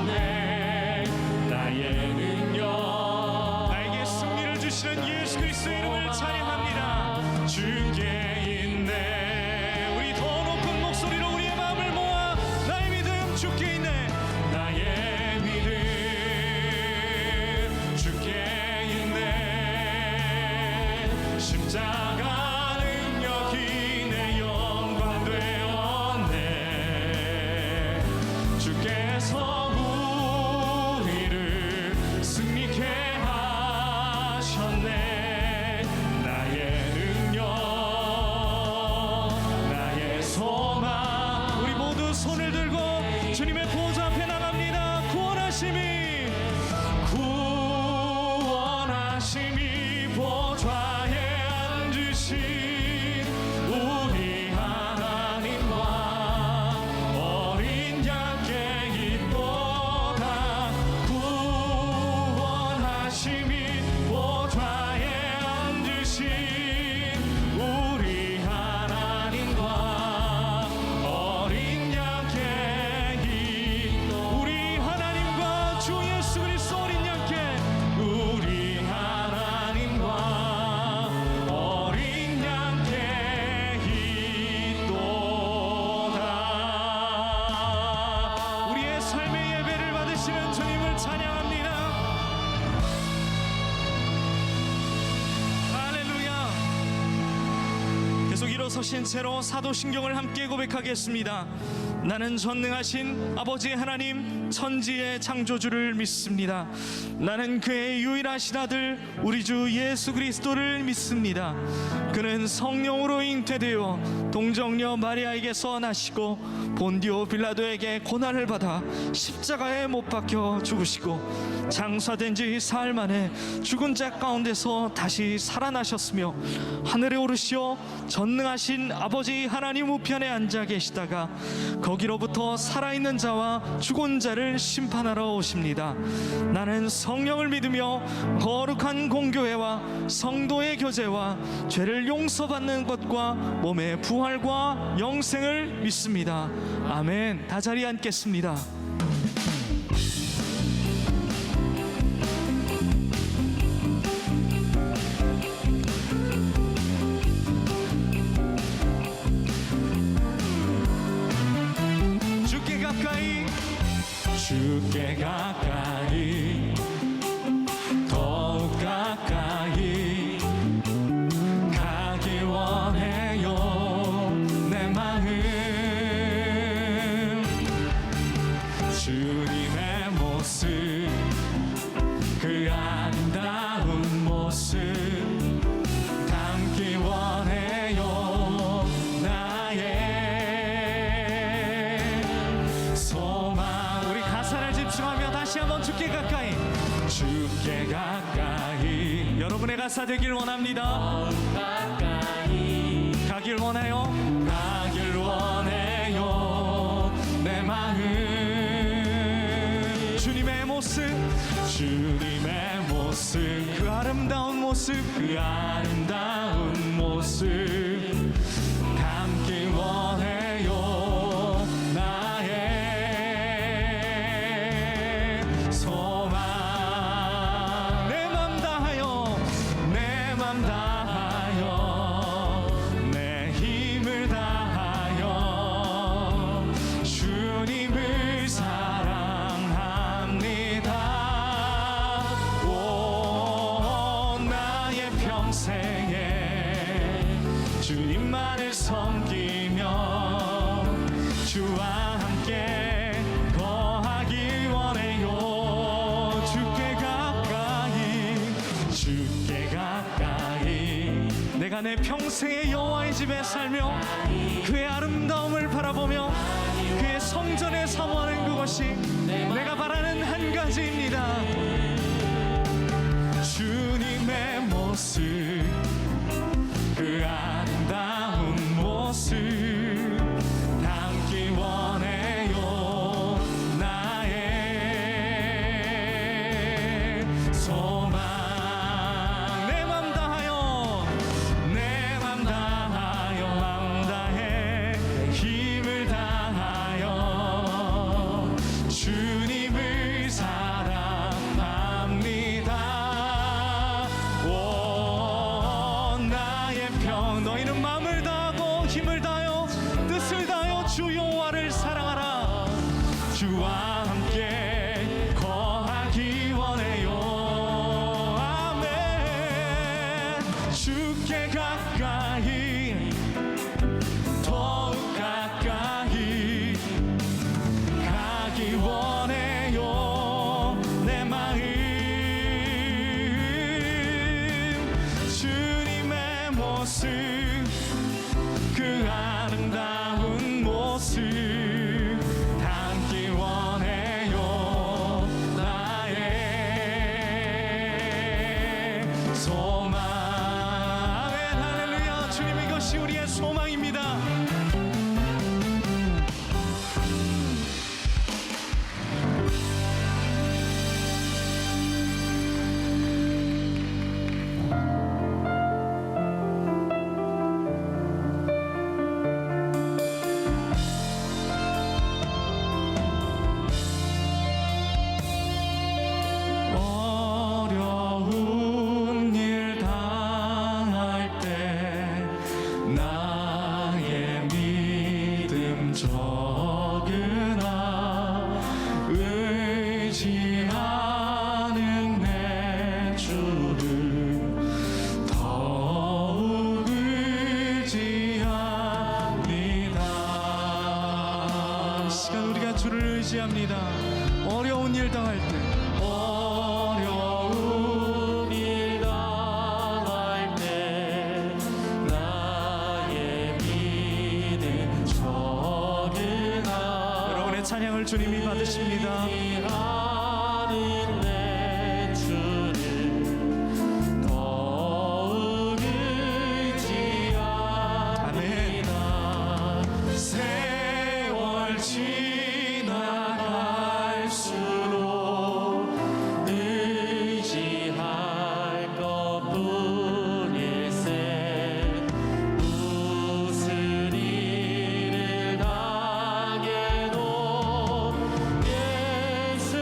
되었네. 나의 능력, 나에게 승리를 주시는 예수 그리스도의 이름을 찬양합니다. 주께 있네. 우리 더 높은 목소리로 우리의 마음을 모아 나의 믿음 주께 있네. 나의 믿음 주께 있네. 십자가 능력이 내 영광 되었네. 주께서 우리를 승리케 하셨네. 나의 능력, 나의 소망. 우리 모두 손을 들고 주님의 보좌 앞에 나갑니다. 구원하심이 보좌에 앉으신 우리 하나님과 어린 양께 있도다. 구원하심이 보좌에 앉으신 우리 하나님과 어린 양께 있도다. 우리 하나님과 주 예수 그리스도 어린 양께 우리 하나님과 어린 양께 있도다. 우리의 삶의 예배를 받으시는 주님을 찬양합니다. 할렐루야. 계속 일어서신 채로 사도신경을 함께 고백하겠습니다. 나는 전능하신 아버지 하나님 천지의 창조주를 믿습니다. 나는 그의 유일하신 아들 우리 주 예수 그리스도를 믿습니다. 그는 성령으로 잉태되어 동정녀 마리아에게서 나시고 본디오 빌라도에게 고난을 받아 십자가에 못 박혀 죽으시고 장사된 지 사흘 만에 죽은 자 가운데서 다시 살아나셨으며 하늘에 오르시어 전능하신 아버지 하나님 우편에 앉아 계시다가 거기로부터 살아있는 자와 죽은 자를 심판하러 오십니다. 나는 성령을 믿으며 거룩한 공교회와 성도의 교제와 죄를 용서받는 것과 몸의 부활과 영생을 믿습니다. 아멘. 다 자리에 앉겠습니다. 주께 가까이, 주께 가까이, 더욱 가까이 가기 원해요. 내 마음 주님의 모습, 그 아름다운 모습 담기 원해요. 나의 소망. 우리 가사를 집중하며 다시 한번 주께 가까이. 주께 가까이, 여러분의 가사 되길 원합니다. 가까이 가길 원해요. 가길 원해요. 내 마음 주님의 모습, 주님의 모습, 그 아름다운 모습, 그 아름다운 모습 담기 원해요. 나의 소망. 내 맘 다하여, 내 맘 다하여, 내 힘을 다하여 주님을 사랑합니다. 오, 나의 평생에 주님만을 섬기며 주와 함께 거하기 원해요. 주께 가까이, 주께 가까이, 내가 내 평생의 여호와의 집에 살며 그의 아름다움을 바라보며 그의 성전에 사모하는 그것이 내가 바라는 한 가지입니다. 주님의 모습, 그 아름다운 모습 담기 원해요. 나의 소망. 내 맘 다하여, 내 맘 다하여, 맘 다해 힘을 다하여 주님을 소망입니다. 어려운 일 당할 때 나의 믿음 적으나 의지하는 내 주를 더욱 의지합니다. 이 시간 우리가 주를 의지합니다. 어려운 일 당할 때 어려운 일 당할 때 나의 믿음 적으나 여러분의 찬양을 주님이 받으십니다. 하는 내 주를 더욱 의지합니다. 세월 지나갈수록 의지할 것뿐일세. 무슨 일을 당해도 예수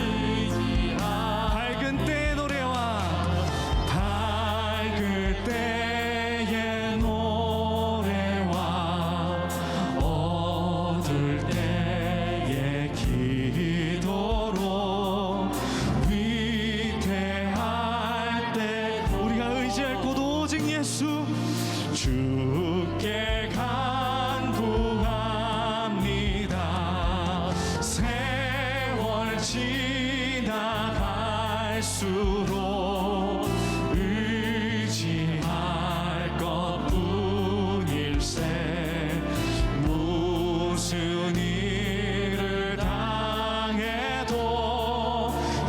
의지하 밝은 때의 노래와 밝을 때의 노래와 어두울 때의 기도로 위태할 때 우리가 의지할 곳 오직 예수. 주께 간구합니다. 세월 지나갈수록 의지할 것뿐일세. 무슨 일을 당해도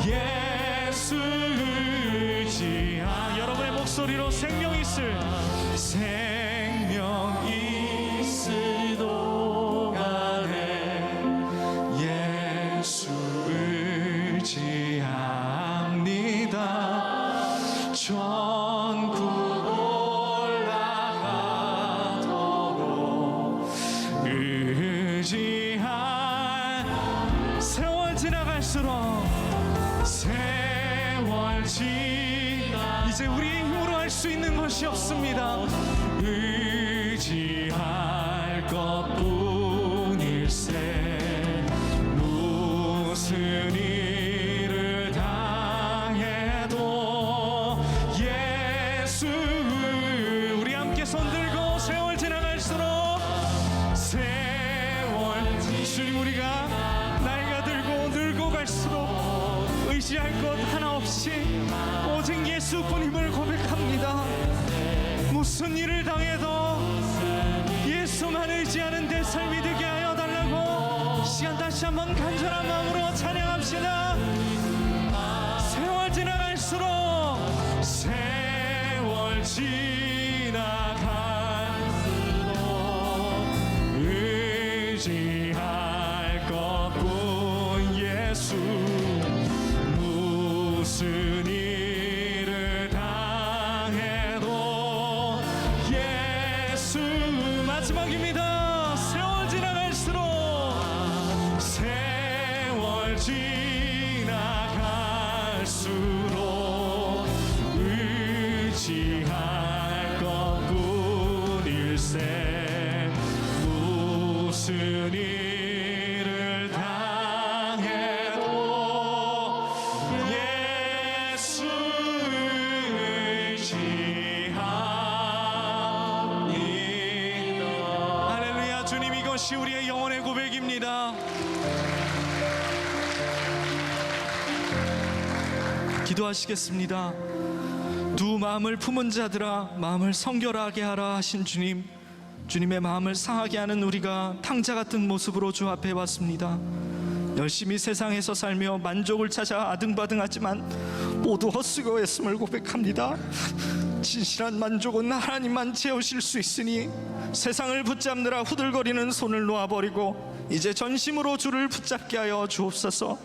예수 의지하. 여러분의 목소리로 생명 있을 생명 있을 동안에 예수 의지합니다. 전국 올라가도록 의지할. 세월 지나갈수록 세월 지나 이제 우리의 힘으로 할 수 있는 것이 없습니다. 의지할 것뿐일세. 무슨 일을 당해도 예수. 우리 함께 손들고 세월 지나갈수록 세월 주님, 우리가 나이가 들고 늙고 갈수록 의지할 것 하나 없이 오직 예수뿐임을 고백합니다. 무슨 일을 당해도 예수만 의지하는 내 삶이 되게 하여 달라고 시간 다시 한번 간절한 마음으로 찬양합시다. 세월 지나갈수록 세월 지나갈수록 의지할 것뿐 예수. 무슨 일을 당해도 예수. 마지막입니다. 세월 지나갈수록 세월 지나갈수록 의지할 것뿐일세. 무슨 일을 당해도 예수 의지합니다. 할렐루야. 주님, 이것이 우리의 영혼의 고백입니다. 기도하시겠습니다. 두 마음을 품은 자들아 마음을 성결하게 하라 하신 주님, 주님의 마음을 상하게 하는 우리가 탕자 같은 모습으로 주 앞에 왔습니다. 열심히 세상에서 살며 만족을 찾아 아등바등하지만 모두 헛수고했음을 고백합니다. 진실한 만족은 하나님만 채우실 수 있으니 세상을 붙잡느라 후들거리는 손을 놓아버리고 이제 전심으로 주를 붙잡게 하여 주옵소서.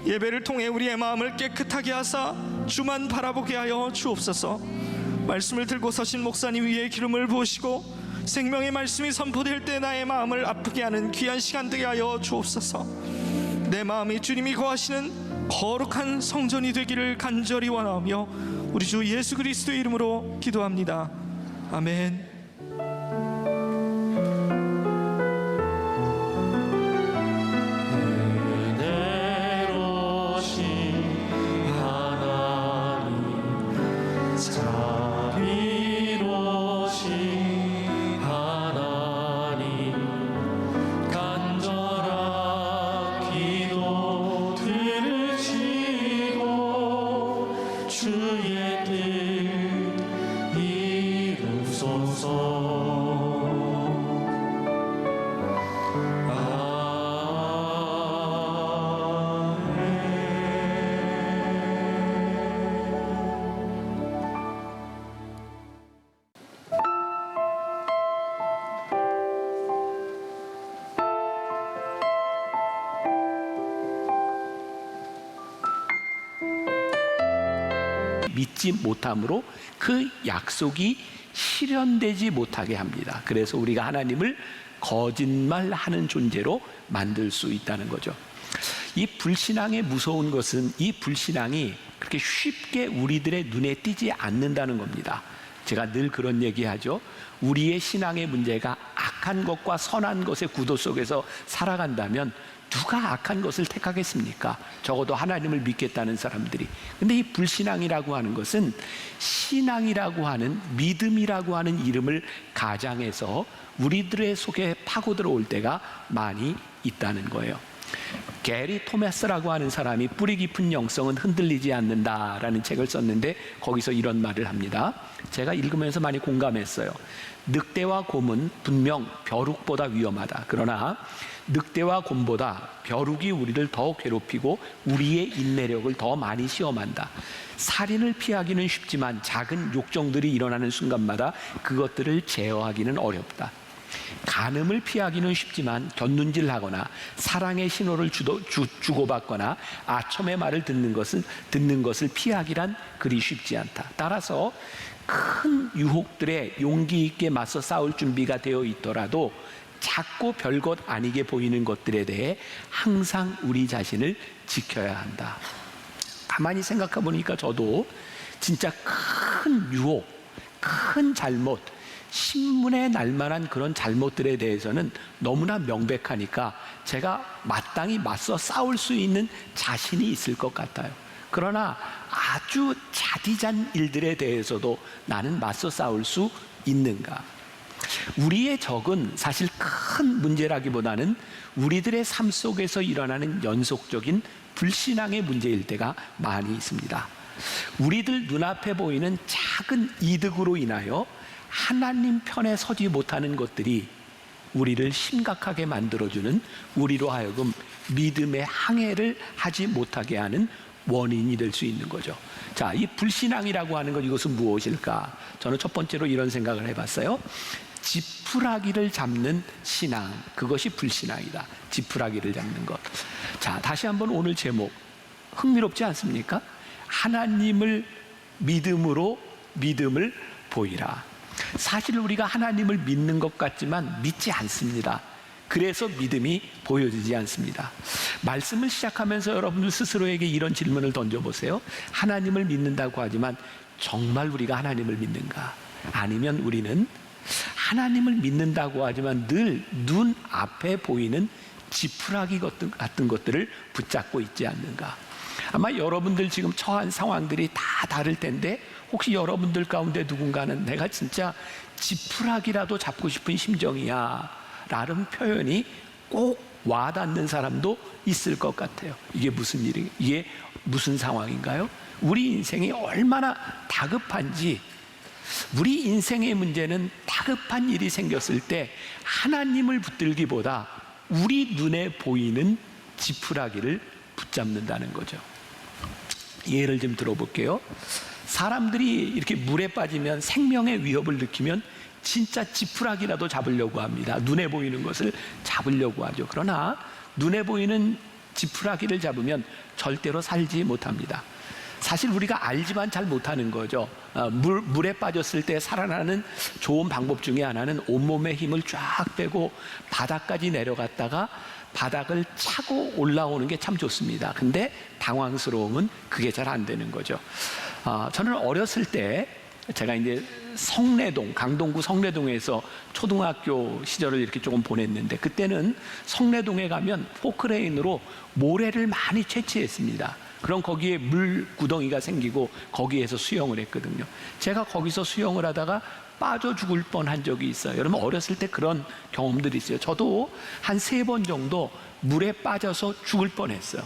예배를 통해 우리의 마음을 깨끗하게 하사 주만 바라보게 하여 주옵소서. 말씀을 들고 서신 목사님 위에 기름을 부으시고 생명의 말씀이 선포될 때 나의 마음을 아프게 하는 귀한 시간 되게 하여 주옵소서. 내 마음이 주님이 거하시는 거룩한 성전이 되기를 간절히 원하며 우리 주 예수 그리스도의 이름으로 기도합니다. 아멘. 주의 뜻 믿지 못함으로 그 약속이 실현되지 못하게 합니다. 그래서 우리가 하나님을 거짓말하는 존재로 만들 수 있다는 거죠. 이 불신앙의 무서운 것은 이 불신앙이 그렇게 쉽게 우리들의 눈에 띄지 않는다는 겁니다. 제가 늘 그런 얘기하죠. 우리의 신앙의 문제가 악한 것과 선한 것의 구도 속에서 살아간다면 누가 악한 것을 택하겠습니까? 적어도 하나님을 믿겠다는 사람들이. 근데 이 불신앙이라고 하는 것은 신앙이라고 하는, 믿음이라고 하는 이름을 가장해서 우리들의 속에 파고 들어올 때가 많이 있다는 거예요. 게리 토마스라고 하는 사람이 뿌리 깊은 영성은 흔들리지 않는다라는 책을 썼는데 거기서 이런 말을 합니다. 제가 읽으면서 많이 공감했어요. 늑대와 곰은 분명 벼룩보다 위험하다. 그러나 늑대와 곰보다 벼룩이 우리를 더 괴롭히고 우리의 인내력을 더 많이 시험한다. 살인을 피하기는 쉽지만 작은 욕정들이 일어나는 순간마다 그것들을 제어하기는 어렵다. 간음을 피하기는 쉽지만 곁눈질하거나 사랑의 신호를 주고받거나 아첨의 말을 듣는 것을 피하기란 그리 쉽지 않다. 따라서 큰 유혹들에 용기 있게 맞서 싸울 준비가 되어 있더라도 작고 별것 아니게 보이는 것들에 대해 항상 우리 자신을 지켜야 한다. 가만히 생각해 보니까 저도 진짜 큰 유혹, 큰 잘못, 신문에 날 만한 그런 잘못들에 대해서는 너무나 명백하니까 제가 마땅히 맞서 싸울 수 있는 자신이 있을 것 같아요. 그러나 아주 자디잔 일들에 대해서도 나는 맞서 싸울 수 있는가? 우리의 적은 사실 큰 문제라기보다는 우리들의 삶 속에서 일어나는 연속적인 불신앙의 문제일 때가 많이 있습니다. 우리들 눈앞에 보이는 작은 이득으로 인하여 하나님 편에 서지 못하는 것들이 우리를 심각하게 만들어주는, 우리로 하여금 믿음의 항해를 하지 못하게 하는 원인이 될 수 있는 거죠. 자, 이 불신앙이라고 하는 것, 이것은 무엇일까? 저는 첫 번째로 이런 생각을 해봤어요. 지푸라기를 잡는 신앙, 그것이 불신앙이다. 지푸라기를 잡는 것. 자, 다시 한번 오늘 제목 흥미롭지 않습니까? 하나님을 믿음으로 믿음을 보이라. 사실 우리가 하나님을 믿는 것 같지만 믿지 않습니다. 그래서 믿음이 보여지지 않습니다. 말씀을 시작하면서 여러분들 스스로에게 이런 질문을 던져보세요. 하나님을 믿는다고 하지만 정말 우리가 하나님을 믿는가? 아니면 우리는 하나님을 믿는다고 하지만 늘 눈앞에 보이는 지푸라기 같은 것들을 붙잡고 있지 않는가? 아마 여러분들 지금 처한 상황들이 다 다를 텐데 혹시 여러분들 가운데 누군가는 내가 진짜 지푸라기라도 잡고 싶은 심정이야 라는 표현이 꼭 와닿는 사람도 있을 것 같아요. 이게 무슨 일이, 이게 무슨 상황인가요? 우리 인생이 얼마나 다급한지. 우리 인생의 문제는 다급한 일이 생겼을 때 하나님을 붙들기보다 우리 눈에 보이는 지푸라기를 붙잡는다는 거죠. 예를 좀 들어볼게요. 사람들이 이렇게 물에 빠지면 생명의 위협을 느끼면 진짜 지푸라기라도 잡으려고 합니다. 눈에 보이는 것을 잡으려고 하죠. 그러나 눈에 보이는 지푸라기를 잡으면 절대로 살지 못합니다. 사실 우리가 알지만 잘 못하는 거죠. 물에 빠졌을 때 살아나는 좋은 방법 중에 하나는 온몸의 힘을 쫙 빼고 바닥까지 내려갔다가 바닥을 차고 올라오는 게 참 좋습니다. 근데 당황스러움은 그게 잘 안 되는 거죠. 저는 어렸을 때 제가 이제 성내동, 강동구 성내동에서 초등학교 시절을 이렇게 조금 보냈는데, 그때는 성내동에 가면 포크레인으로 모래를 많이 채취했습니다. 그럼 거기에 물 구덩이가 생기고 거기에서 수영을 했거든요. 제가 거기서 수영을 하다가 빠져 죽을 뻔한 적이 있어요. 여러분 어렸을 때 그런 경험들이 있어요. 저도 한 3번 정도 물에 빠져서 죽을 뻔했어요.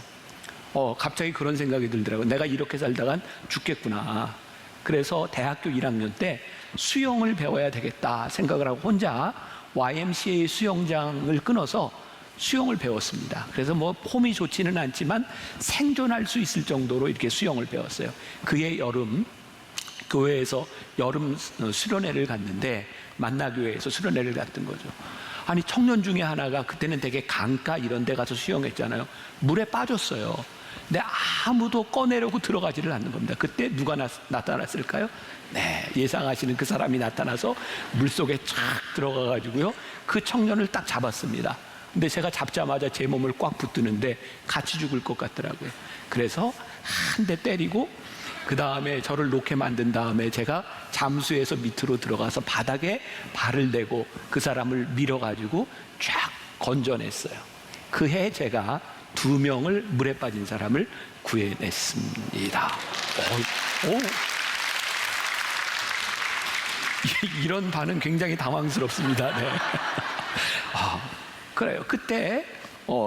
갑자기 그런 생각이 들더라고요. 내가 이렇게 살다간 죽겠구나. 그래서 대학교 1학년 때 수영을 배워야 되겠다 생각을 하고 혼자 YMCA 수영장을 끊어서 수영을 배웠습니다. 그래서 뭐 폼이 좋지는 않지만 생존할 수 있을 정도로 이렇게 수영을 배웠어요. 그해 여름 교회에서 여름 수련회를 갔는데, 만나교회에서 수련회를 갔던 거죠. 아니 청년 중에 하나가, 그때는 되게 강가 이런 데 가서 수영했잖아요. 물에 빠졌어요. 근데 아무도 꺼내려고 들어가지를 않는 겁니다. 그때 누가 나타났을까요? 네, 예상하시는 그 사람이 나타나서 물속에 쫙 들어가 가지고요, 그 청년을 딱 잡았습니다. 근데 제가 잡자마자 제 몸을 꽉 붙드는데 같이 죽을 것 같더라고요. 그래서 한 대 때리고 그 다음에 저를 놓게 만든 다음에 제가 잠수해서 밑으로 들어가서 바닥에 발을 대고 그 사람을 밀어가지고 쫙 건져냈어요. 그 해 제가 2명을 물에 빠진 사람을 구해냈습니다. 이런 반응 굉장히 당황스럽습니다. 네. 그래요. 그때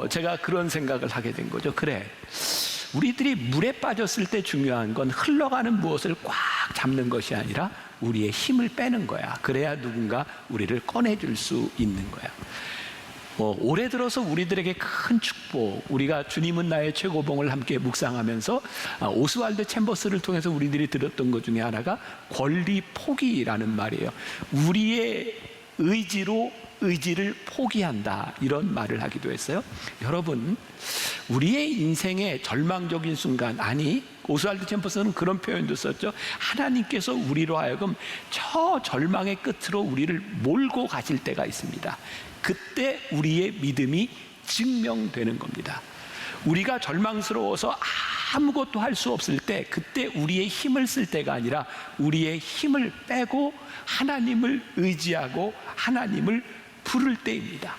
제가 그런 생각을 하게 된 거죠. 그래, 우리들이 물에 빠졌을 때 중요한 건 흘러가는 무엇을 꽉 잡는 것이 아니라 우리의 힘을 빼는 거야. 그래야 누군가 우리를 꺼내줄 수 있는 거야. 올해 들어서 우리들에게 큰 축복, 우리가 주님은 나의 최고봉을 함께 묵상하면서 오스왈드 챔버스를 통해서 우리들이 들었던 것 중에 하나가 권리 포기라는 말이에요. 우리의 의지로 의지를 포기한다, 이런 말을 하기도 했어요. 여러분, 우리의 인생의 절망적인 순간, 아니 오스왈드 챔버스는 그런 표현도 썼죠. 하나님께서 우리로 하여금 저 절망의 끝으로 우리를 몰고 가실 때가 있습니다. 그때 우리의 믿음이 증명되는 겁니다. 우리가 절망스러워서 아무것도 할 수 없을 때, 그때 우리의 힘을 쓸 때가 아니라 우리의 힘을 빼고 하나님을 의지하고 하나님을 부를 때입니다.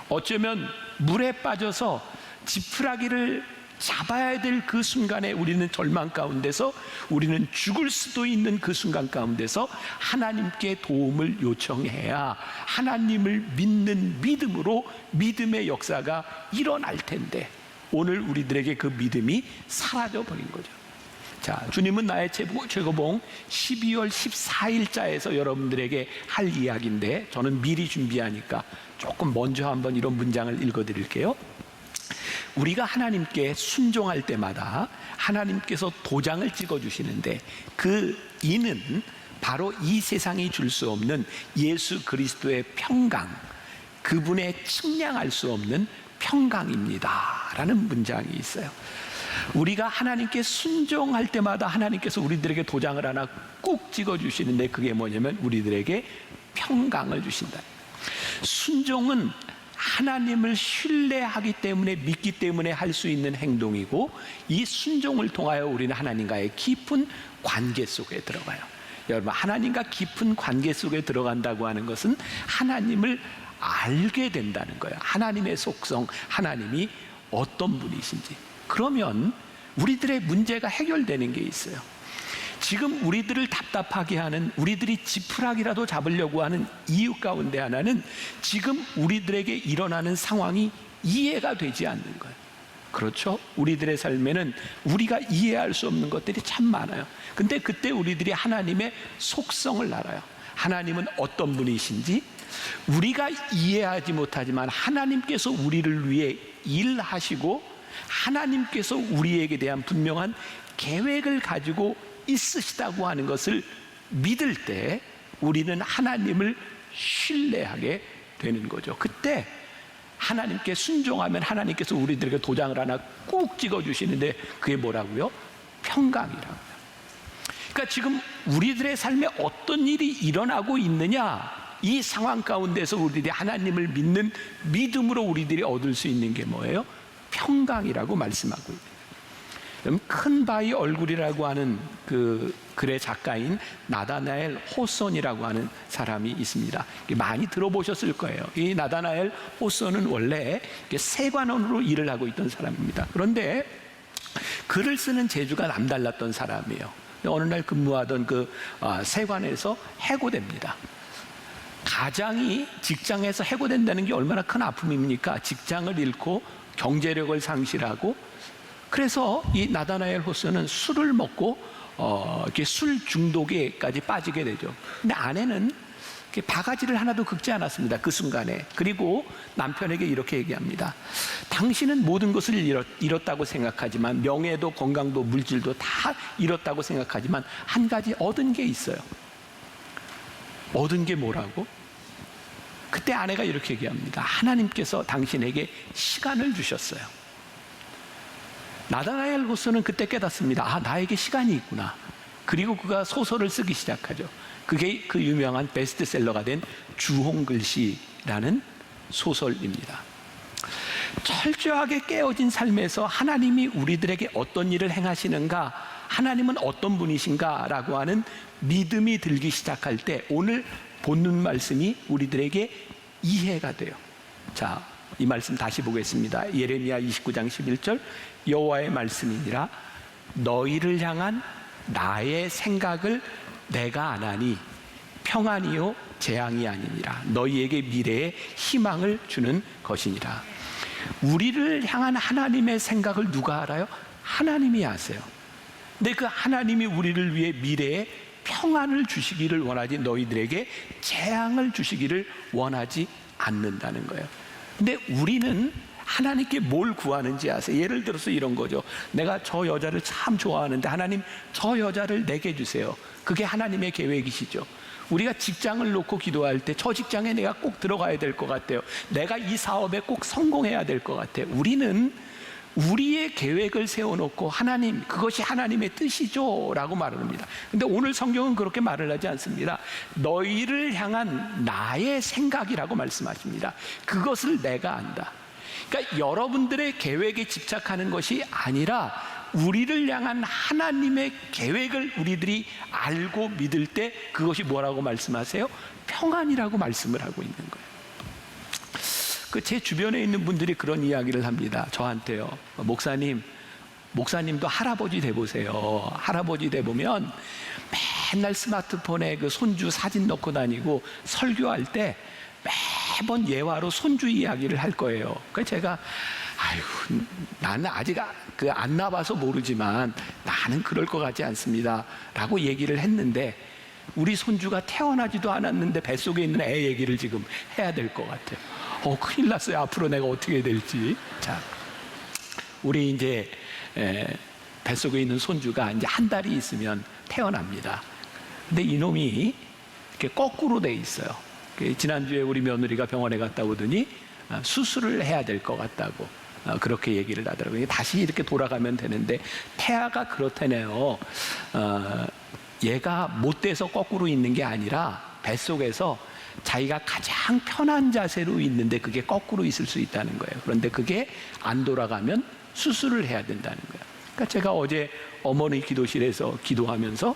어쩌면 물에 빠져서 지푸라기를 잡아야 될 그 순간에 우리는 절망 가운데서, 우리는 죽을 수도 있는 그 순간 가운데서 하나님께 도움을 요청해야 하나님을 믿는 믿음으로 믿음의 역사가 일어날 텐데, 오늘 우리들에게 그 믿음이 사라져 버린 거죠. 자, 주님은 나의 최고봉 12월 14일자에서 여러분들에게 할 이야기인데, 저는 미리 준비하니까 조금 먼저 한번 이런 문장을 읽어드릴게요. 우리가 하나님께 순종할 때마다 하나님께서 도장을 찍어주시는데, 그 이는 바로 이 세상이 줄 수 없는 예수 그리스도의 평강, 그분의 측량할 수 없는 평강입니다 라는 문장이 있어요. 우리가 하나님께 순종할 때마다 하나님께서 우리들에게 도장을 하나 꾹 찍어주시는데, 그게 뭐냐면 우리들에게 평강을 주신다. 순종은 하나님을 신뢰하기 때문에, 믿기 때문에 할 수 있는 행동이고, 이 순종을 통하여 우리는 하나님과의 깊은 관계 속에 들어가요. 여러분, 하나님과 깊은 관계 속에 들어간다고 하는 것은 하나님을 알게 된다는 거예요. 하나님의 속성, 하나님이 어떤 분이신지. 그러면 우리들의 문제가 해결되는 게 있어요. 지금 우리들을 답답하게 하는, 우리들이 지푸라기라도 잡으려고 하는 이유 가운데 하나는 지금 우리들에게 일어나는 상황이 이해가 되지 않는 거예요. 그렇죠? 우리들의 삶에는 우리가 이해할 수 없는 것들이 참 많아요. 근데 그때 우리들이 하나님의 속성을 알아요. 하나님은 어떤 분이신지, 우리가 이해하지 못하지만 하나님께서 우리를 위해 일하시고 하나님께서 우리에게 대한 분명한 계획을 가지고 있으시다고 하는 것을 믿을 때 우리는 하나님을 신뢰하게 되는 거죠. 그때 하나님께 순종하면 하나님께서 우리들에게 도장을 하나 꾹 찍어주시는데 그게 뭐라고요? 평강이라고요. 그러니까 지금 우리들의 삶에 어떤 일이 일어나고 있느냐, 이 상황 가운데서 우리들이 하나님을 믿는 믿음으로 우리들이 얻을 수 있는 게 뭐예요? 평강이라고 말씀하고 있어요. 큰 바위 얼굴이라고 하는 그 글의 작가인 나다나엘 호손이라고 하는 사람이 있습니다. 많이 들어보셨을 거예요. 이 나다나엘 호손은 원래 세관원으로 일을 하고 있던 사람입니다. 그런데 글을 쓰는 재주가 남달랐던 사람이에요. 어느 날 근무하던 그 세관에서 해고됩니다. 가장이 직장에서 해고된다는 게 얼마나 큰 아픔입니까? 직장을 잃고 경제력을 상실하고, 그래서 이 나다나엘 호스는 술을 먹고 이렇게 술 중독에까지 빠지게 되죠. 근데 아내는 바가지를 하나도 긁지 않았습니다. 그 순간에. 그리고 남편에게 이렇게 얘기합니다. 당신은 모든 것을 잃었다고 생각하지만, 명예도 건강도 물질도 다 잃었다고 생각하지만 한 가지 얻은 게 있어요. 얻은 게 뭐라고? 그때 아내가 이렇게 얘기합니다. 하나님께서 당신에게 시간을 주셨어요. 나다나엘 호스는 그때 깨닫습니다. 아, 나에게 시간이 있구나. 그리고 그가 소설을 쓰기 시작하죠. 그게 그 유명한 베스트셀러가 된 주홍글씨라는 소설입니다. 철저하게 깨어진 삶에서 하나님이 우리들에게 어떤 일을 행하시는가, 하나님은 어떤 분이신가 라고 하는 믿음이 들기 시작할 때 오늘 본문 말씀이 우리들에게 이해가 돼요. 자, 이 말씀 다시 보겠습니다. 예레미야 29장 11절, 여호와의 말씀이니라 너희를 향한 나의 생각을 내가 아나니 평안이요 재앙이 아니니라. 너희에게 미래에 희망을 주는 것이니라. 우리를 향한 하나님의 생각을 누가 알아요? 하나님이 아세요. 근데 그 하나님이 우리를 위해 미래에 평안을 주시기를 원하지 너희들에게 재앙을 주시기를 원하지 않는다는 거예요. 근데 우리는 하나님께 뭘 구하는지 아세요? 예를 들어서 이런 거죠. 내가 저 여자를 참 좋아하는데 하나님 저 여자를 내게 주세요. 그게 하나님의 계획이시죠. 우리가 직장을 놓고 기도할 때 저 직장에 내가 꼭 들어가야 될 것 같아요. 내가 이 사업에 꼭 성공해야 될 것 같아요. 우리는 우리의 계획을 세워놓고 하나님, 그것이 하나님의 뜻이죠 라고 말을 합니다. 근데 오늘 성경은 그렇게 말을 하지 않습니다. 너희를 향한 나의 생각이라고 말씀하십니다. 그것을 내가 안다. 그러니까 여러분들의 계획에 집착하는 것이 아니라 우리를 향한 하나님의 계획을 우리들이 알고 믿을 때 그것이 뭐라고 말씀하세요? 평안이라고 말씀을 하고 있는 거예요. 제 주변에 있는 분들이 그런 이야기를 합니다. 저한테요. 목사님도 할아버지 돼보세요. 할아버지 돼보면 맨날 스마트폰에 그 손주 사진 넣고 다니고 설교할 때 매번 예화로 손주 이야기를 할 거예요. 그래서 제가 아이고, 나는 아직 안 나봐서 모르지만 나는 그럴 것 같지 않습니다 라고 얘기를 했는데, 우리 손주가 태어나지도 않았는데 뱃속에 있는 애 얘기를 지금 해야 될 것 같아요. 큰일 났어요. 앞으로 내가 어떻게 해야 될지. 자, 우리 이제 뱃속에 있는 손주가 이제 한 달이 있으면 태어납니다. 근데 이놈이 이렇게 거꾸로 돼 있어요. 지난주에 우리 며느리가 병원에 갔다 오더니 수술을 해야 될 것 같다고 그렇게 얘기를 하더라고요. 다시 이렇게 돌아가면 되는데 태아가 그렇다네요. 얘가 못 돼서 거꾸로 있는 게 아니라 뱃속에서 자기가 가장 편한 자세로 있는데 그게 거꾸로 있을 수 있다는 거예요. 그런데 그게 안 돌아가면 수술을 해야 된다는 거예요. 그러니까 제가 어제 어머니 기도실에서 기도하면서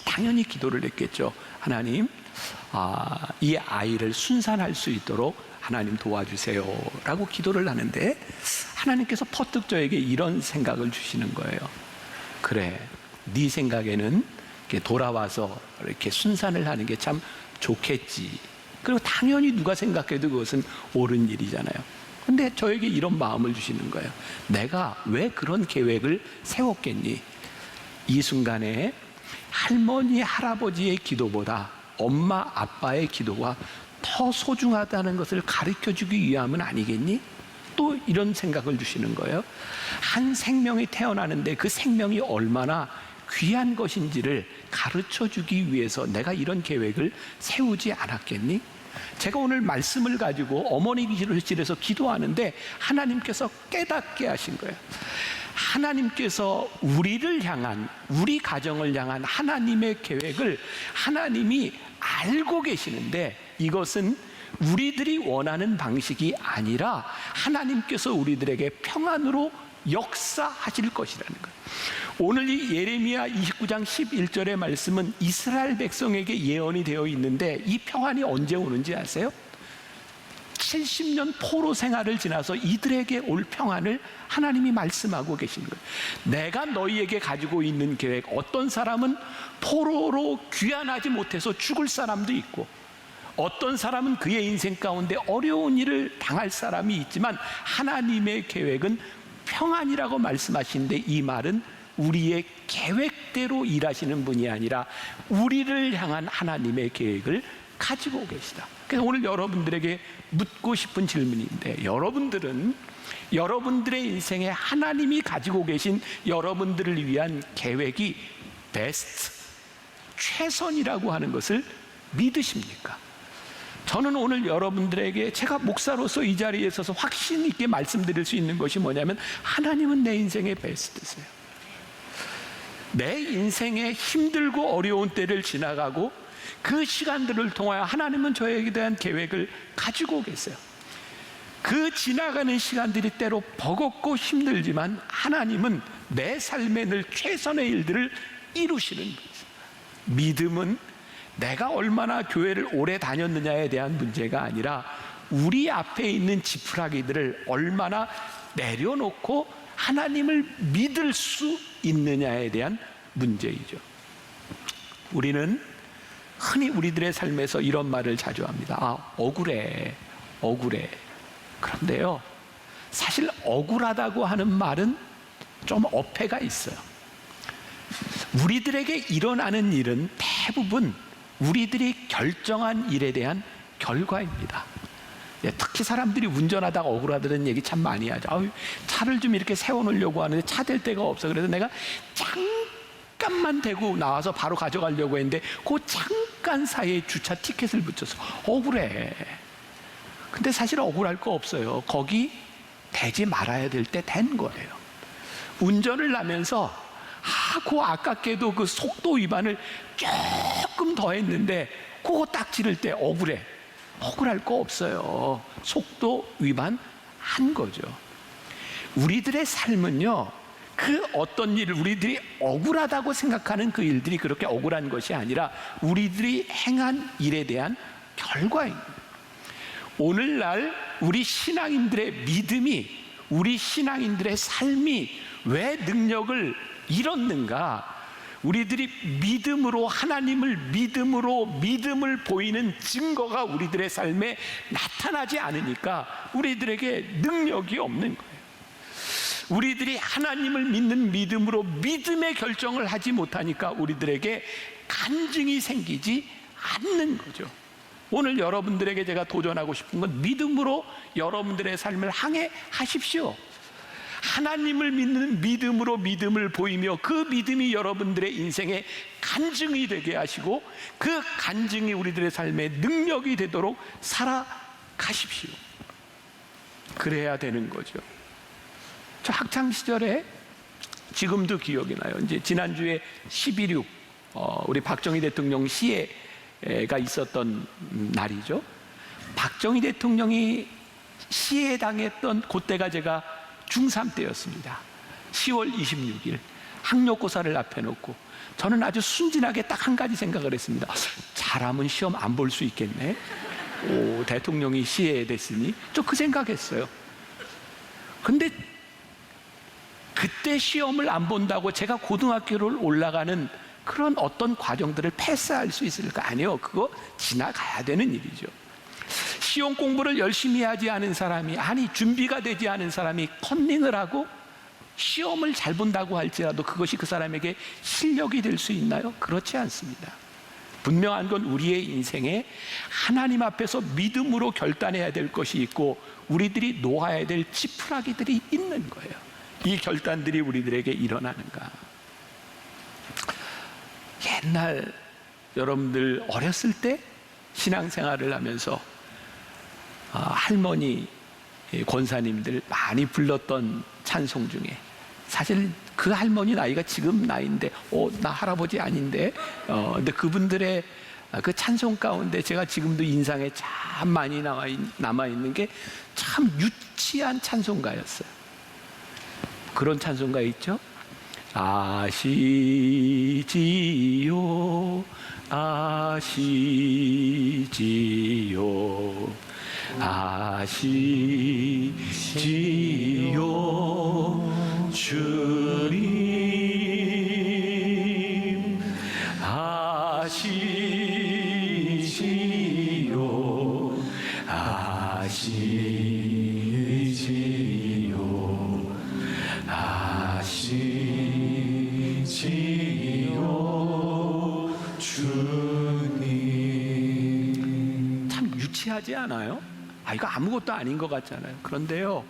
당연히 기도를 했겠죠. 하나님, 이 아이를 순산할 수 있도록 하나님 도와주세요 라고 기도를 하는데 하나님께서 퍼뜩 저에게 이런 생각을 주시는 거예요. 그래, 네 생각에는 이렇게 돌아와서 이렇게 순산을 하는 게 참 좋겠지. 그리고 당연히 누가 생각해도 그것은 옳은 일이잖아요. 근데 저에게 이런 마음을 주시는 거예요. 내가 왜 그런 계획을 세웠겠니? 이 순간에 할머니, 할아버지의 기도보다 엄마, 아빠의 기도가 더 소중하다는 것을 가르쳐주기 위함은 아니겠니? 또 이런 생각을 주시는 거예요. 한 생명이 태어나는데 그 생명이 얼마나 귀한 것인지를 가르쳐 주기 위해서 내가 이런 계획을 세우지 않았겠니? 제가 오늘 말씀을 가지고 어머니 기도실에서 기도하는데 하나님께서 깨닫게 하신 거예요. 하나님께서 우리를 향한, 우리 가정을 향한 하나님의 계획을 하나님이 알고 계시는데, 이것은 우리들이 원하는 방식이 아니라 하나님께서 우리들에게 평안으로 역사하실 것이라는 거예요. 오늘 이 예레미야 29장 11절의 말씀은 이스라엘 백성에게 예언이 되어 있는데, 이 평안이 언제 오는지 아세요? 70년 포로 생활을 지나서 이들에게 올 평안을 하나님이 말씀하고 계신 거예요. 내가 너희에게 가지고 있는 계획, 어떤 사람은 포로로 귀환하지 못해서 죽을 사람도 있고, 어떤 사람은 그의 인생 가운데 어려운 일을 당할 사람이 있지만, 하나님의 계획은 평안이라고 말씀하시는데, 이 말은 우리의 계획대로 일하시는 분이 아니라 우리를 향한 하나님의 계획을 가지고 계시다. 그래서 오늘 여러분들에게 묻고 싶은 질문인데, 여러분들은 여러분들의 인생에 하나님이 가지고 계신 여러분들을 위한 계획이 베스트, 최선이라고 하는 것을 믿으십니까? 저는 오늘 여러분들에게 제가 목사로서 이 자리에 서서 확신 있게 말씀드릴 수 있는 것이 뭐냐면, 하나님은 내 인생의 베스트세요. 내 인생의 힘들고 어려운 때를 지나가고 그 시간들을 통하여 하나님은 저에게 대한 계획을 가지고 계세요. 그 지나가는 시간들이 때로 버겁고 힘들지만 하나님은 내 삶에 늘 최선의 일들을 이루시는 거예요. 믿음은 내가 얼마나 교회를 오래 다녔느냐에 대한 문제가 아니라 우리 앞에 있는 지푸라기들을 얼마나 내려놓고 하나님을 믿을 수 있느냐에 대한 문제이죠. 우리는 흔히 우리들의 삶에서 이런 말을 자주 합니다. 억울해. 그런데요, 사실 억울하다고 하는 말은 좀 어폐가 있어요. 우리들에게 일어나는 일은 대부분 우리들이 결정한 일에 대한 결과입니다. 특히 사람들이 운전하다가 억울하다는 얘기 참 많이 하죠. 차를 좀 이렇게 세워놓으려고 하는데 차 댈 데가 없어. 그래서 내가 잠깐만 대고 나와서 바로 가져가려고 했는데 그 잠깐 사이에 주차 티켓을 붙여서 억울해. 근데 사실 억울할 거 없어요. 거기 대지 말아야 될 때 된 거예요. 운전을 하면서 그 아깝게도 그 속도 위반을 조금 더 했는데 그거 딱 지를 때 억울해. 억울할 거 없어요. 속도 위반 한 거죠. 우리들의 삶은요, 그 어떤 일을 우리들이 억울하다고 생각하는 그 일들이 그렇게 억울한 것이 아니라 우리들이 행한 일에 대한 결과입니다. 오늘날 우리 신앙인들의 믿음이, 우리 신앙인들의 삶이 왜 능력을 잃었는가? 우리들이 믿음으로, 하나님을 믿음을 보이는 증거가 우리들의 삶에 나타나지 않으니까 우리들에게 능력이 없는 거예요. 우리들이 하나님을 믿는 믿음으로 믿음의 결정을 하지 못하니까 우리들에게 간증이 생기지 않는 거죠. 오늘 여러분들에게 제가 도전하고 싶은 건 믿음으로 여러분들의 삶을 항해하십시오. 하나님을 믿는 믿음으로 믿음을 보이며 그 믿음이 여러분들의 인생에 간증이 되게 하시고 그 간증이 우리들의 삶의 능력이 되도록 살아가십시오. 그래야 되는 거죠. 저 학창 시절에 지금도 기억이 나요. 이제 지난주에 12.6 우리 박정희 대통령 시해가 있었던 날이죠. 박정희 대통령이 시해당했던 그때가 제가 중3 때였습니다. 10월 26일 학력고사를 앞에 놓고 저는 아주 순진하게 딱 한 가지 생각을 했습니다. 잘하면 시험 안 볼 수 있겠네. 대통령이 시해됐으니 저 그 생각했어요. 근데 그때 시험을 안 본다고 제가 고등학교를 올라가는 그런 어떤 과정들을 패스할 수 있을까? 아니요. 그거 지나가야 되는 일이죠. 시험 공부를 열심히 하지 않은 사람이, 아니 준비가 되지 않은 사람이 컨닝을 하고 시험을 잘 본다고 할지라도 그것이 그 사람에게 실력이 될 수 있나요? 그렇지 않습니다. 분명한 건 우리의 인생에 하나님 앞에서 믿음으로 결단해야 될 것이 있고 우리들이 놓아야 될 지푸라기들이 있는 거예요. 이 결단들이 우리들에게 일어나는가? 옛날 여러분들 어렸을 때 신앙생활을 하면서 할머니 권사님들 많이 불렀던 찬송 중에 사실 그 할머니 나이가 지금 나이인데 나 할아버지 아닌데 근데 그분들의 그 찬송 가운데 제가 지금도 인상에 참 많이 남아있는 게 참 유치한 찬송가였어요. 그런 찬송가 있죠? 아시지요 아시지요 아시지요 주님 아시지요 아시지요 아시지요 주님. 참 유치하지 않아요? 이거 아무것도 아닌 것 같잖아요. 그런데요,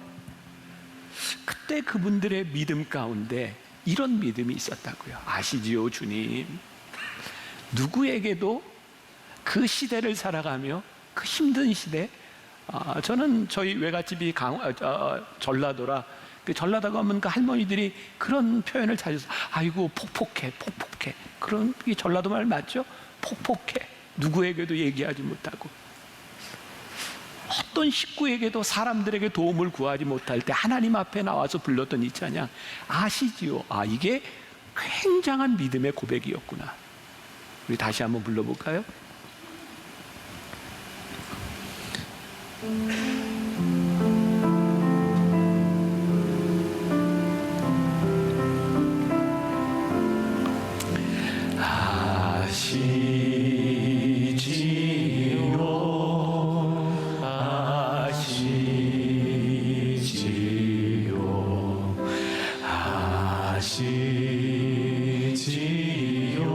그때 그분들의 믿음 가운데 이런 믿음이 있었다고요. 아시지요 주님. 누구에게도 그 시대를 살아가며 그 힘든 시대, 저는 저희 외갓집이 전라도라, 그 전라도 가면 그 할머니들이 그런 표현을 자주 써. 아이고 폭폭해 그런 게 전라도 말 맞죠? 폭폭해. 누구에게도 얘기하지 못하고 어떤 식구에게도 사람들에게 도움을 구하지 못할 때 하나님 앞에 나와서 불렀던 이 찬양 아시지요? 이게 굉장한 믿음의 고백이었구나. 우리 다시 한번 불러볼까요? 아시지요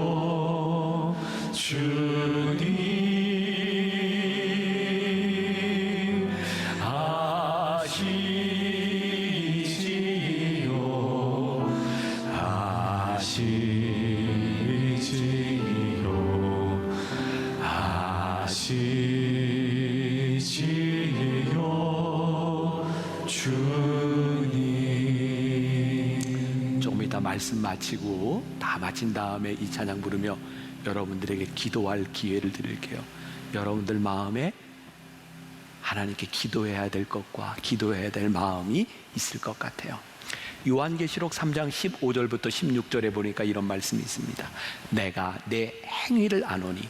주님 아시지요 아시지요 주님. 조금 이따 말씀 마치고 다 마친 다음에 이 찬양 부르며 여러분들에게 기도할 기회를 드릴게요. 여러분들 마음에 하나님께 기도해야 될 것과 기도해야 될 마음이 있을 것 같아요. 요한계시록 3장 15절부터 16절에 보니까 이런 말씀이 있습니다. 내가 내 행위를 아노니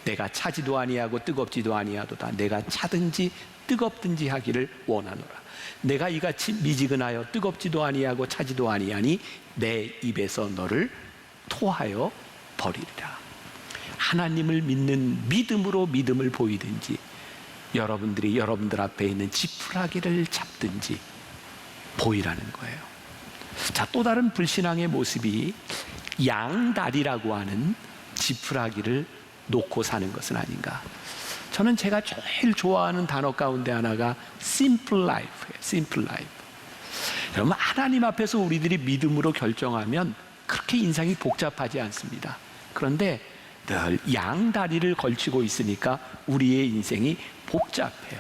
내가 차지도 아니하고 뜨겁지도 아니하도다. 내가 차든지 뜨겁든지 하기를 원하노라. 내가 이같이 미지근하여 뜨겁지도 아니하고 차지도 아니하니 내 입에서 너를 토하여 버리리라. 하나님을 믿는 믿음으로 믿음을 보이든지 여러분들이 여러분들 앞에 있는 지푸라기를 잡든지 보이라는 거예요. 자, 또 다른 불신앙의 모습이 양다리라고 하는 지푸라기를 놓고 사는 것은 아닌가. 저는 제가 제일 좋아하는 단어 가운데 하나가 simple life예요. simple life. 여러분, 하나님 앞에서 우리들이 믿음으로 결정하면 그렇게 인생이 복잡하지 않습니다. 그런데 늘 양다리를 걸치고 있으니까 우리의 인생이 복잡해요.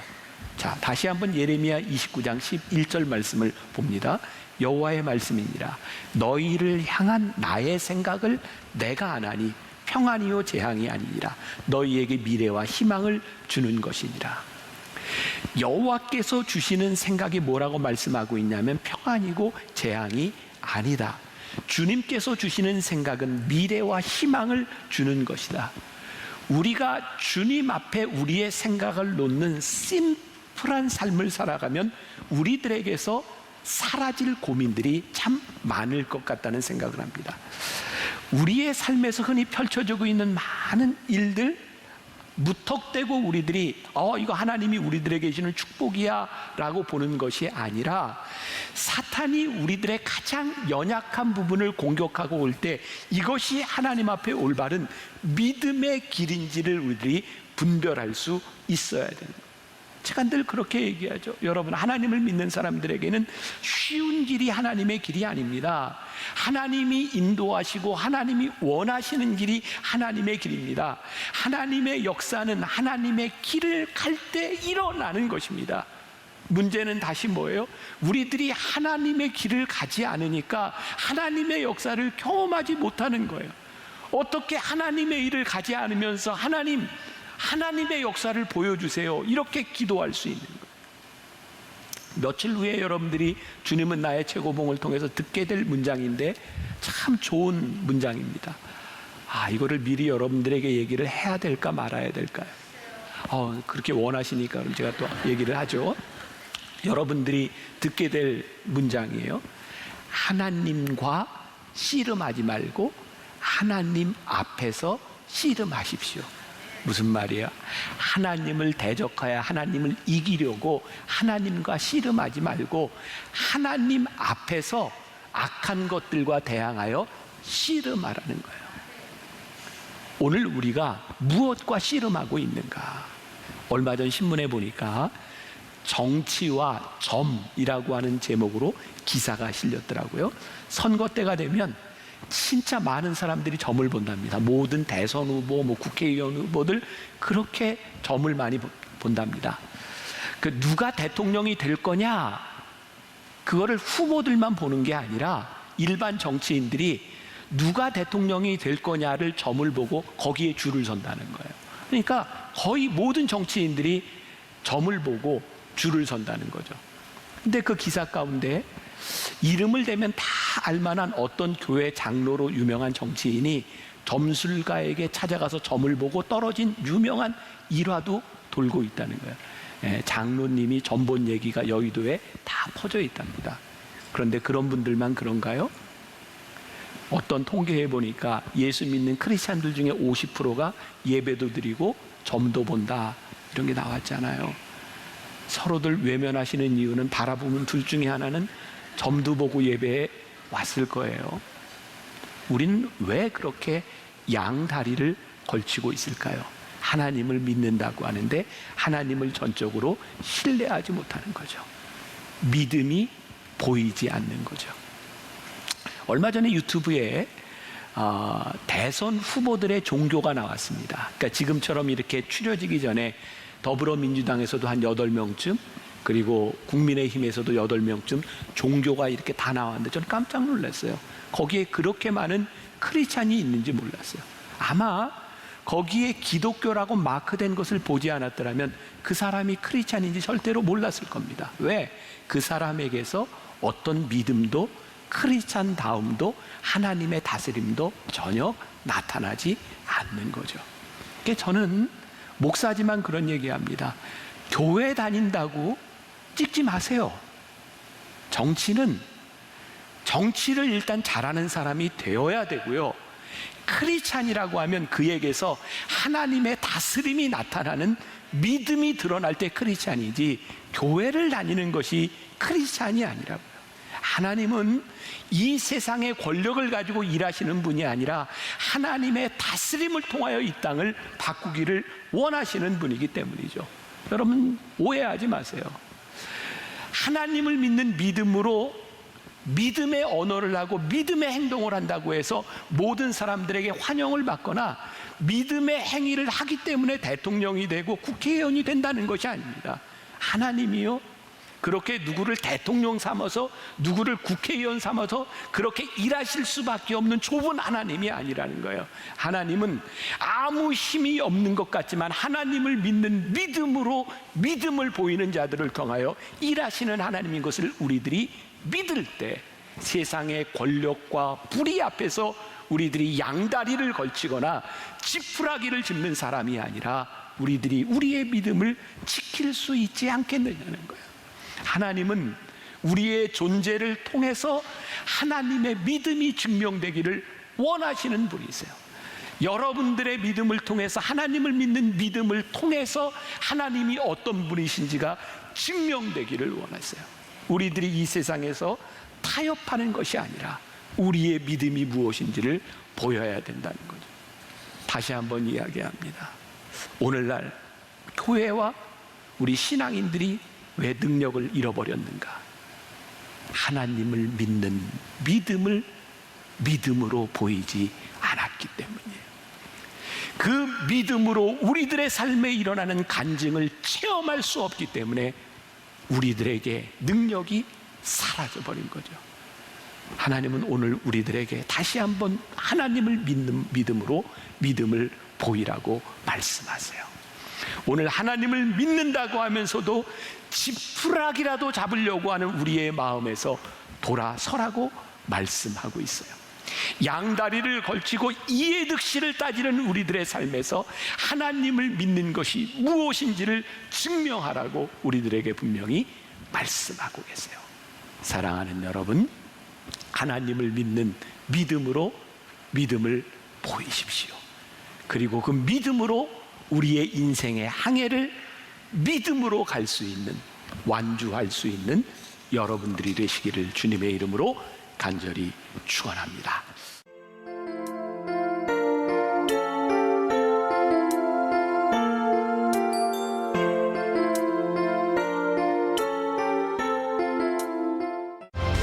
자, 다시 한번 예레미야 29장 11절 말씀을 봅니다. 여호와의 말씀이니라. 너희를 향한 나의 생각을 내가 아나니 평안이요 재앙이 아니니라. 너희에게 미래와 희망을 주는 것이니라. 여호와께서 주시는 생각이 뭐라고 말씀하고 있냐면 평안이고 재앙이 아니다. 주님께서 주시는 생각은 미래와 희망을 주는 것이다. 우리가 주님 앞에 우리의 생각을 놓는 심플한 삶을 살아가면 우리들에게서 사라질 고민들이 참 많을 것 같다는 생각을 합니다. 우리의 삶에서 흔히 펼쳐지고 있는 많은 일들, 무턱대고 우리들이 이거 하나님이 우리들에게 주시는 축복이야 라고 보는 것이 아니라 사탄이 우리들의 가장 연약한 부분을 공격하고 올 때 이것이 하나님 앞에 올바른 믿음의 길인지를 우리들이 분별할 수 있어야 되는 거예요. 제가 늘 그렇게 얘기하죠. 여러분, 하나님을 믿는 사람들에게는 쉬운 길이 하나님의 길이 아닙니다. 하나님이 인도하시고 하나님이 원하시는 길이 하나님의 길입니다. 하나님의 역사는 하나님의 길을 갈 때 일어나는 것입니다. 문제는 다시 뭐예요? 우리들이 하나님의 길을 가지 않으니까 하나님의 역사를 경험하지 못하는 거예요. 어떻게 하나님의 일을 가지 않으면서 하나님의 역사를 보여주세요, 이렇게 기도할 수 있는 거예요. 며칠 후에 여러분들이 주님은 나의 최고봉을 통해서 듣게 될 문장인데 참 좋은 문장입니다. 이거를 미리 여러분들에게 얘기를 해야 될까 말아야 될까요? 그렇게 원하시니까 그럼 제가 또 얘기를 하죠. 여러분들이 듣게 될 문장이에요. 하나님과 씨름하지 말고 하나님 앞에서 씨름하십시오. 무슨 말이야? 하나님을 대적하여 하나님을 이기려고 하나님과 씨름하지 말고 하나님 앞에서 악한 것들과 대항하여 씨름하라는 거예요. 오늘 우리가 무엇과 씨름하고 있는가? 얼마 전 신문에 보니까 정치와 점이라고 하는 제목으로 기사가 실렸더라고요. 선거 때가 되면 진짜 많은 사람들이 점을 본답니다. 모든 대선 후보, 국회의원 후보들 그렇게 점을 많이 본답니다. 누가 대통령이 될 거냐, 그거를 후보들만 보는 게 아니라 일반 정치인들이 누가 대통령이 될 거냐를 점을 보고 거기에 줄을 선다는 거예요. 그러니까 거의 모든 정치인들이 점을 보고 줄을 선다는 거죠. 근데 그 기사 가운데 이름을 대면 다 알만한 어떤 교회 장로로 유명한 정치인이 점술가에게 찾아가서 점을 보고 떨어진 유명한 일화도 돌고 있다는 거예요. 장로님이 점 본 얘기가 여의도에 다 퍼져 있답니다. 그런데 그런 분들만 그런가요? 어떤 통계에 보니까 예수 믿는 크리스찬들 중에 50%가 예배도 드리고 점도 본다, 이런 게 나왔잖아요. 서로들 외면하시는 이유는 바라보면 둘 중에 하나는 점도 보고 예배에 왔을 거예요. 우리는 왜 그렇게 양다리를 걸치고 있을까요? 하나님을 믿는다고 하는데 하나님을 전적으로 신뢰하지 못하는 거죠. 믿음이 보이지 않는 거죠. 얼마 전에 유튜브에 대선 후보들의 종교가 나왔습니다. 그러니까 지금처럼 이렇게 추려지기 전에 더불어민주당에서도 한 8명쯤, 그리고 국민의힘에서도 8명쯤 종교가 이렇게 다 나왔는데 저는 깜짝 놀랐어요. 거기에 그렇게 많은 크리스찬이 있는지 몰랐어요. 아마 거기에 기독교라고 마크된 것을 보지 않았더라면 그 사람이 크리스찬인지 절대로 몰랐을 겁니다. 왜? 그 사람에게서 어떤 믿음도 크리스찬다움도 하나님의 다스림도 전혀 나타나지 않는 거죠. 그러니까 저는 목사지만 그런 얘기합니다. 교회 다닌다고 찍지 마세요. 정치를 일단 잘하는 사람이 되어야 되고요. 크리스찬이라고 하면 그에게서 하나님의 다스림이 나타나는 믿음이 드러날 때 크리스찬이지, 교회를 다니는 것이 크리스찬이 아니라고요. 하나님은 이 세상의 권력을 가지고 일하시는 분이 아니라 하나님의 다스림을 통하여 이 땅을 바꾸기를 원하시는 분이기 때문이죠. 여러분, 오해하지 마세요. 하나님을 믿는 믿음으로 믿음의 언어를 하고 믿음의 행동을 한다고 해서 모든 사람들에게 환영을 받거나 믿음의 행위를 하기 때문에 대통령이 되고 국회의원이 된다는 것이 아닙니다. 하나님이요, 그렇게 누구를 대통령 삼아서 누구를 국회의원 삼아서 그렇게 일하실 수밖에 없는 좁은 하나님이 아니라는 거예요. 하나님은 아무 힘이 없는 것 같지만 하나님을 믿는 믿음으로 믿음을 보이는 자들을 통하여 일하시는 하나님인 것을 우리들이 믿을 때 세상의 권력과 불의 앞에서 우리들이 양다리를 걸치거나 지푸라기를 짚는 사람이 아니라 우리들이 우리의 믿음을 지킬 수 있지 않겠느냐는 거예요. 하나님은 우리의 존재를 통해서 하나님의 믿음이 증명되기를 원하시는 분이세요. 여러분들의 믿음을 통해서, 하나님을 믿는 믿음을 통해서 하나님이 어떤 분이신지가 증명되기를 원하세요. 우리들이 이 세상에서 타협하는 것이 아니라 우리의 믿음이 무엇인지를 보여야 된다는 거죠. 다시 한번 이야기합니다. 오늘날 교회와 우리 신앙인들이 왜 능력을 잃어버렸는가? 하나님을 믿는 믿음을 믿음으로 보이지 않았기 때문이에요. 그 믿음으로 우리들의 삶에 일어나는 간증을 체험할 수 없기 때문에 우리들에게 능력이 사라져버린 거죠. 하나님은 오늘 우리들에게 다시 한번 하나님을 믿는 믿음으로 믿음을 보이라고 말씀하세요. 오늘 하나님을 믿는다고 하면서도 지푸라기라도 잡으려고 하는 우리의 마음에서 돌아서라고 말씀하고 있어요. 양다리를 걸치고 이해득실을 따지는 우리들의 삶에서 하나님을 믿는 것이 무엇인지를 증명하라고 우리들에게 분명히 말씀하고 계세요. 사랑하는 여러분, 하나님을 믿는 믿음으로 믿음을 보이십시오. 그리고 그 믿음으로 우리의 인생의 항해를 믿음으로 갈 수 있는, 완주할 수 있는 여러분들이 되시기를 주님의 이름으로 간절히 축원합니다.